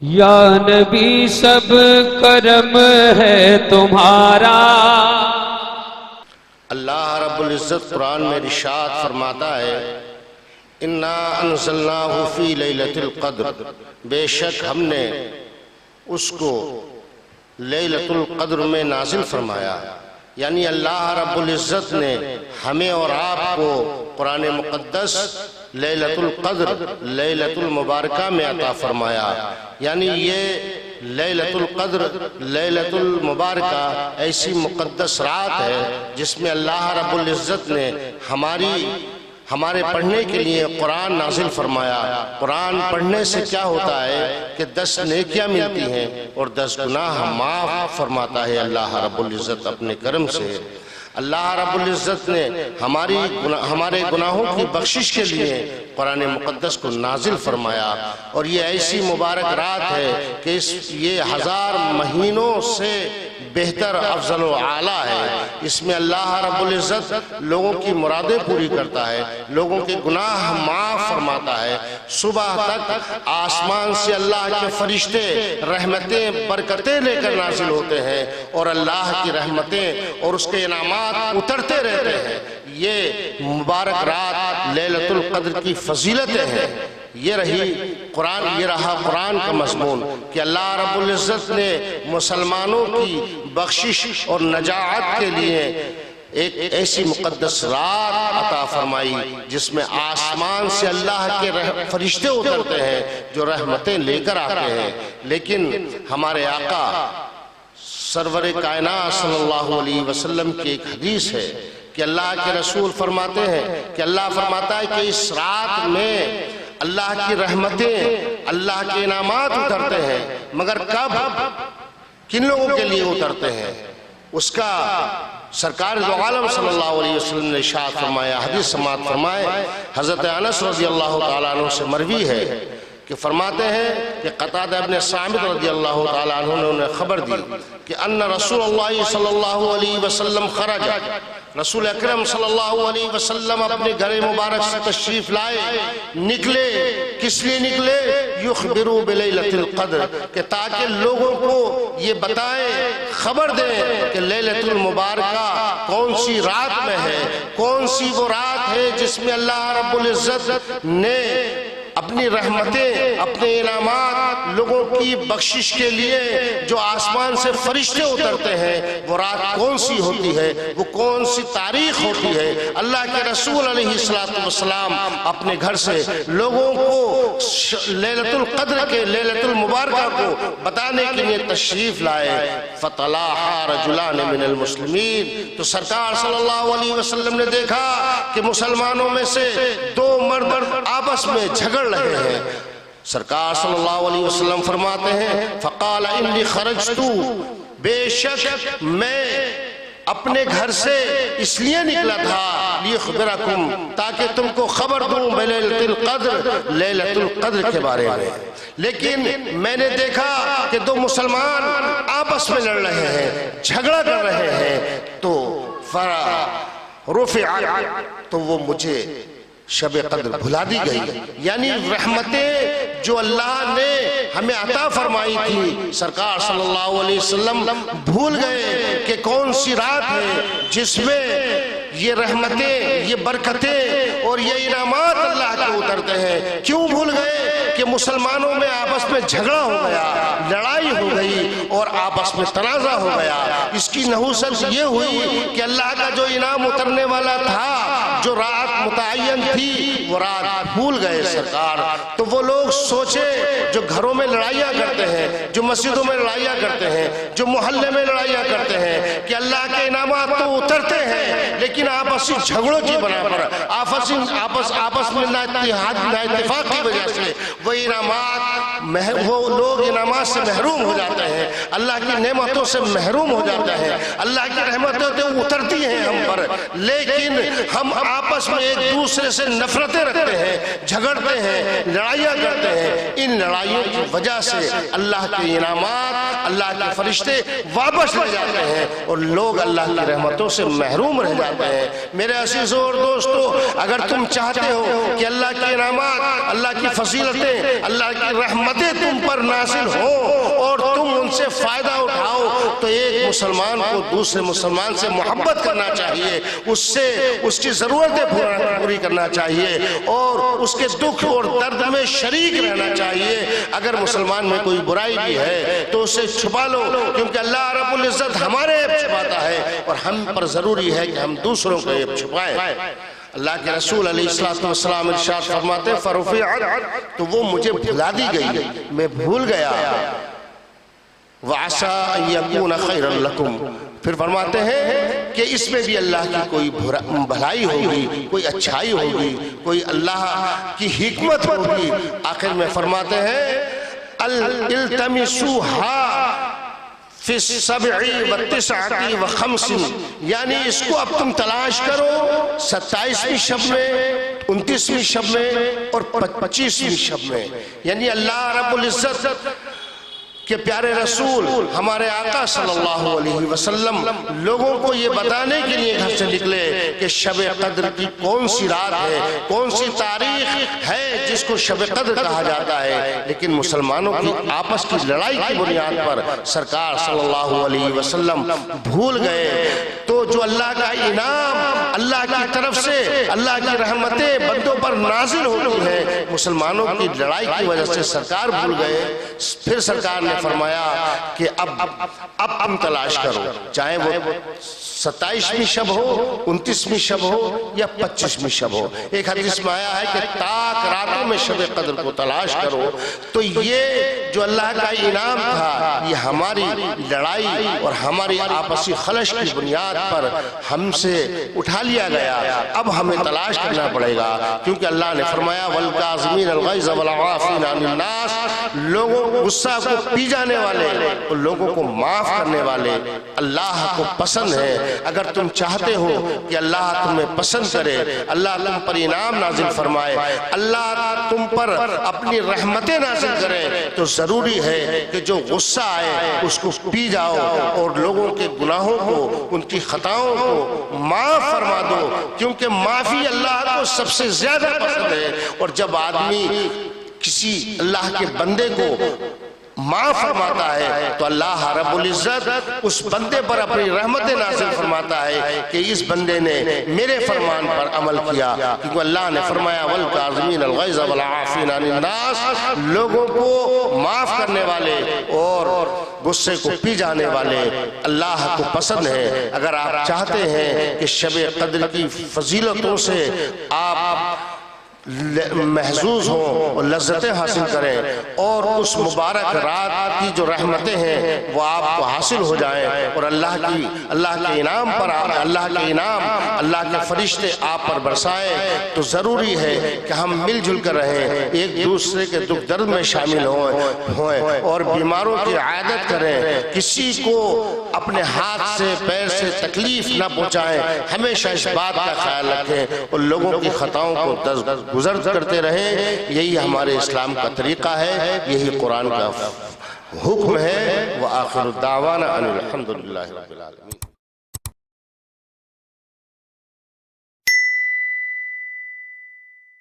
یا نبی سب کرم ہے تمہارا۔ اللہ رب العزت قرآن میں ارشاد فرماتا ہے اِنَّا أَنزَلْنَاهُ فِي لَيْلَةِ الْقَدْرِ، بے شک ہم نے اس کو لیلۃ القدر میں نازل فرمایا، یعنی اللہ رب العزت نے ہمیں اور آپ کو قرآن مقدس لیلۃ القدر لیلۃ المبارکہ میں عطا فرمایا، یعنی یہ لیلۃ القدر لیلۃ المبارکہ ایسی مقدس رات ہے جس میں اللہ رب العزت نے ہمارے پڑھنے کے لیے قرآن نازل فرمایا۔ قرآن پڑھنے سے کیا ہوتا ہے کہ 10 نیکیاں ملتی ہیں اور 10 گناہ معاف فرماتا ہے اللہ رب العزت اپنے کرم سے۔ اللہ رب العزت نے ہمارے گناہوں کی بخشش کے لیے قرآن مقدس کو نازل فرمایا، اور یہ ایسی مبارک رات ہے کہ یہ 1000 مہینوں سے بہتر افضل و اعلیٰ ہے۔ اس میں اللہ رب العزت لوگوں کی مرادیں پوری کرتا ہے، لوگوں کے گناہ معاف فرماتا ہے۔ صبح تک آسمان سے اللہ کے فرشتے رحمتیں برکتیں لے کر نازل ہوتے ہیں، اور اللہ کی رحمتیں اور اس کے انعامات اترتے رہتے ہیں۔ یہ مبارک رات لیلۃ القدر کی فضیلتیں ہیں۔ یہ رہا قرآن کا مضمون کہ اللہ رب العزت نے مسلمانوں کی بخشش اور نجات کے لیے ایک ایسی مقدس رات عطا فرمائی جس میں آسمان سے اللہ کے فرشتے اترتے ہیں جو رحمتیں لے کر آتے ہیں۔ لیکن ہمارے آقا سرور کائنات صلی اللہ علیہ وسلم کی ایک حدیث ہے کہ اللہ کے رسول فرماتے ہیں کہ اللہ فرماتا ہے کہ اس رات میں اللہ کی رحمتیں اللہ کے انعامات اترتے ہیں، مگر کب کن لوگوں کے لیے اترتے ہیں اس کا سرکار دو عالم صلی اللہ علیہ وسلم نے ارشاد فرمایا، حدیث سماعت فرمائے۔ حضرت انس رضی اللہ تعالیٰ عنہ سے مروی ہے کہ فرماتے ہیں کہ قتادہ ابن صامت رضی اللہ تعالیٰ عنہ نے انہیں خبر دی کہ ان رسول اللہ صلی اللہ علیہ وسلم خرج، رسول اکرم صلی اللہ علیہ وسلم اپنے گھر مبارک سے تشریف لائے، نکلے، کس لیے نکلے؟ یخبروا بلیلۃ القدر، کہ تاکہ لوگوں کو یہ بتائیں، خبر دیں کہ لیلۃ المبارکہ کون سی رات میں ہے، کون سی وہ رات ہے جس میں اللہ رب العزت نے اپنی رحمتیں اپنے انعامات لوگوں کی بخشش کے لیے جو آسمان سے فرشتے اترتے ہیں، وہ رات کون سی ہوتی ہے، وہ کون سی تاریخ ہوتی ہے۔ اللہ کے رسول علیہ السلام اپنے گھر سے لوگوں کو لیلۃ القدر کے لیلۃ المبارکہ کو بتانے کے لیے تشریف لائے۔ فَطَلَعَ رَجُلَانِ مِنَ الْمُسْلِمِينَ، تو سرکار صلی اللہ علیہ وسلم نے دیکھا کہ مسلمانوں میں سے 2 مرد آپس میں جھگڑ رہے ہیں۔ سرکار صلی اللہ علیہ وسلم فرماتے ہیں فقال انی خرجت، بے شک میں اپنے گھر سے اس لیے نکلا تھا لیخبرکم، تاکہ تم کو خبر دوں بلیلۃ القدر، لیلۃ القدر کے بارے میں، لیکن میں نے دیکھا کہ 2 مسلمان آپس میں لڑ رہے ہیں، جھگڑا کر رہے ہیں، تو فرفع، تو وہ مجھے شب قدر بھلا دی گئی، یعنی رحمتیں جو اللہ نے ہمیں عطا فرمائی تھی سرکار صلی اللہ علیہ وسلم بھول گئے کہ کون سی رات ہے جس میں یہ رحمتیں، یہ برکتیں اور یہ انعامات اللہ کے اترتے ہیں۔ کیوں بھول گئے؟ کہ مسلمانوں میں آپس میں جھگڑا ہو گیا، لڑائی ہو گئی اور آپس میں تنازع ہو گیا۔ اس کی نحوست یہ ہوئی کہ اللہ کا جو انعام اترنے والا تھا، جو رات متعین تھی، وہ رات بھول گئے سرکار۔ تو وہ لوگ سوچے جو گھروں میں لڑائیاں کرتے ہیں، جو مسجدوں میں لڑائیاں کرتے ہیں، جو محلے میں لڑائیاں کرتے ہیں، کہ اللہ کے انعامات تو اترتے ہیں لیکن آپسی جھگڑوں کی بنا پر، آپس میں نا اتفاق کی وجہ سے وہ لوگ انعامات سے محروم ہو جاتے ہیں۔ اللہ کی نعمتوں سے محروم ہو جاتے ہیں، اللہ کی رحمتیں تو اترتی ہیں ہم پر، لیکن ہم آپس میں ایک دوسرے سے نفرتیں رکھتے ہیں، جھگڑتے ہیں، لڑائیاں کرتے ہیں۔ ان لڑائیوں کی وجہ سے اللہ کے انعامات، اللہ کے فرشتے واپس لے جاتے ہیں اور لوگ اللہ کی رحمتوں سے محروم رہ جاتے ہیں۔ میرے عزیزوں اور دوستو، اگر تم چاہتے ہو کہ اللہ کے انعامات، اللہ کی فضیلتیں، اللہ کی رحمتیں تم پر نازل ہوں اور تم ان سے فائدہ اٹھاؤ، تو ایک مسلمان کو دوسرے مسلمان سے محبت کرنا چاہیے، اس کی ضرورتیں پوری کرنا چاہیے اور اس کے دکھ اور درد میں شریک رہنا چاہیے۔ اگر مسلمان میں کوئی برائی بھی ہے تو اسے چھپا لو، کیونکہ اللہ رب العزت ہمارے عیب چھپاتا ہے اور ہم پر ضروری ہے کہ ہم دوسروں کو عیب چھپائیں۔ اللہ کے رسول علیہ السلام ارشاد فرماتے ہیں فرفعت، تو وہ مجھے بھلا دی گئی، میں بھول گیا، وَعَسَىٰ أَن يَكُونَ خَيْرًا لَكُمْ، پھر فرماتے ہیں کہ اس میں بھی اللہ کی کوئی بھلائی ہوگی، کوئی اچھائی ہوگی، کوئی اللہ کی حکمت ہوگی۔ آخر میں فرماتے ہیں التمسوها فی السبع والتسعۃ وخمس، یعنی اس کو اب تم تلاش کرو 27ویں شب میں، 29ویں شب میں اور 25ویں شب میں۔ یعنی اللہ رب العزت کہ پیارے رسول ہمارے آقا صلی اللہ علیہ وسلم لوگوں کو یہ بتانے کے لیے گھر سے نکلے کہ شب قدر کی کون سی رات ہے، کون سی تاریخ ہے جس کو شب قدر کہا جاتا ہے، لیکن مسلمانوں کی آپس کی لڑائی کی بنیاد پر سرکار صلی اللہ علیہ وسلم بھول گئے۔ تو جو اللہ کا انعام، اللہ کی طرف سے اللہ کی رحمتیں بندوں پر نازل ہوتی ہیں، مسلمانوں کی لڑائی کی وجہ سے سرکار بھول گئے۔ پھر سرکار نے فرمایا کہ اب تم تلاش کرو، چاہے وہ 27ویں شب ہو، 29ویں شب ہو یا 25ویں شب ہو۔ ایک حدیث میں آیا ہے کہ تاک راتوں میں شب قدر کو تلاش کرو۔ تو یہ جو اللہ کا انعام تھا، یہ ہماری لڑائی اور ہماری آپسی خلش کی بنیاد پر ہم سے اٹھا لیا گیا۔ اب ہمیں تلاش کرنا پڑے گا، کیونکہ اللہ نے فرمایا وَالْكَاظِمِينَ الْغَيْظَ وَالْعَافِينَ عَنِ النَّاسِ، لوگوں کو غصہ کو پی جانے والے اور لوگوں کو معاف کرنے والے اللہ کو پسند ہے۔ اگر تم چاہتے ہو کہ اللہ تمہیں پسند کرے، اللہ تم پر انعام نازل فرمائے، اللہ تم پر اپنی رحمتیں نازل کرے، تو ضروری ہے کہ جو غصہ آئے اس کو پی جاؤ اور لوگوں کے گناہوں کو، ان کی خطاؤں کو معاف فرما دو، کیونکہ معافی اللہ کو سب سے زیادہ پسند ہے۔ اور جب آدمی کسی اللہ کے بندے کو معاف فرماتا ہے تو اللہ رب العزت اس بندے پر اپنی رحمت نازل فرماتا ہے کہ اس بندے نے میرے فرمان پر عمل کیا، کیونکہ اللہ نے فرمایا وَالْكَاظِمِينَ الْغَيْظَ وَالْعَافِينَ عَنِ النَّاسِ، لوگوں کو معاف کرنے والے اور غصے کو پی جانے والے اللہ کو پسند ہے۔ اگر آپ چاہتے ہیں کہ شب قدر کی فضیلتوں سے آپ محظوظ ہوں اور لذتیں حاصل کریں اور اس مبارک رات کی جو رحمتیں ہیں وہ آپ کو حاصل ہو جائیں اور اللہ کے انعام پر اللہ کے فرشتے آپ پر برسائیں، تو ضروری ہے کہ ہم مل جل کر رہیں، ایک دوسرے کے دکھ درد میں شامل ہوئیں اور بیماروں کی عیادت کریں، کسی کو اپنے ہاتھ سے پیر سے تکلیف نہ پہنچائیں، ہمیشہ اس بات کا خیال رکھیں اور لوگوں کی خطاؤں کو گزر کرتے رہیں۔ یہی ہمارے اسلام کا طریقہ ہے، یہی قرآن کا حکم ہے۔ وآخر الدعوانا ان الحمدللہ رب العالمین۔